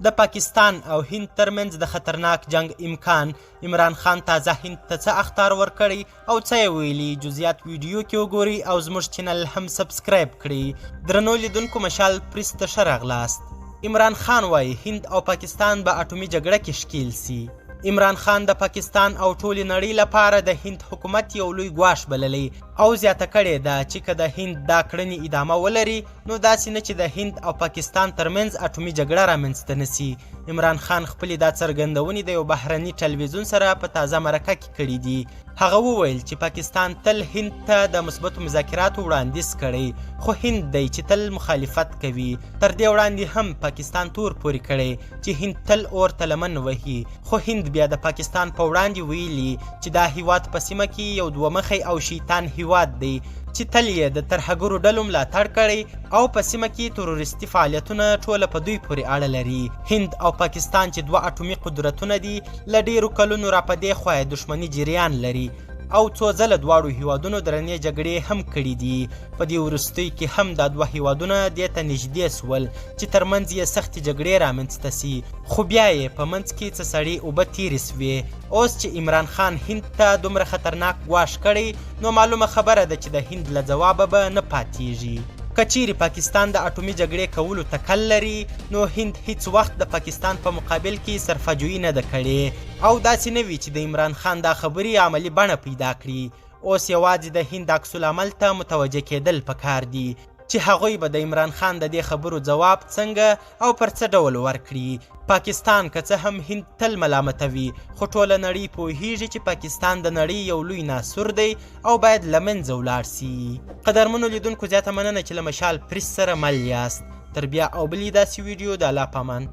د پاکستان او هند ترمنځ د خطرناک جنگ امکان عمران خان تازه هند ته څه اخطار ورکړی او څه یې ویلي جزئیات ویډیو کې وګورئ او زموږ چینل هم سبسکرایب کړئ. درنو لیدونکو مشال پریس ته ښه راغلاست. عمران خان وایي هند او پاکستان به اټومي جګړه کې ښکیل سي. عمران خان د پاکستان او ټولې نړۍ لپاره د هند حکومت یو لوی ګواښ بللی او زیاته کړې ده چې که د هند دا کړنې ادامه ولري نو داسې نه چې د هند او پاکستان ترمنځ اټومي جګړه رامنځته نه سي. عمران خان خپلې دا څرګندونې د یو بهرني ټلویزیون سره په تازه مرکه کې کړي دي. هغه وویل چې پاکستان تل هند ته د مثبتو مذاکراتو وړاندیز کړی خو هند دی چې تل مخالفت کوي. تر دې وړاندې هم پاکستان تور پورې کړی چې هند تل اور ته لمن وهي خو هند بیا د پاکستان په وړاندې ویلي چې دا هیواد په سیمه کې یو دوه مخی او شیطان هیواد دی چې تل یې د ترهګرو ډلو ملاتړ کړی او په سیمه کې تروریستي فعالیتونه ټوله په دوی پورې اړه لري. هند او پاکستان چې دوه اټومي قدرتونه دي له ډیرو کلونو را په دې خوا دښمني جریان لري او څو ځله دواړو هیوادونو درنې جګړې هم کړي دي. په دې وروستیو کې هم دا دوه هیوادونه دې ته نږدې سول چې ترمنځ یې سختې جګړې رامنځته سي خو بیا یې په منځ کې څه سړې اوبه تېرې سوې. اوس چې عمران خان هند ته دومره خطرناک ګواښ کړی نو معلومه خبره ده چې د هند له ځوابه به نه پاتېږي. که چیرې پاکستان د اټومي جګړې کولو تکل لري نو هند هیڅ وخت د پاکستان په مقابل کې صرفه‌جویي نه ده کړې او داسې نه وي چې د عمران خان دا خبرې عملي بڼه پیدا کړي. اوس یوازې د هند عکس العمل ته متوجه کېدل پکار دي چې هغوی به د عمران خان د دې خبرو ځواب څنګه او پر څه ډول ورکړي. پاکستان که څه هم هند تل ملامتوي خو ټوله نړۍ پوهیږي چې پاکستان د نړۍ یو لوی ناصر دی او باید له منځه ولاړ سي. قدرمنو لیدونکو زیاته مننه چې له مشال پریس سره مل یاست. تر بیا او بلې داسې ویډیو د الله پامان.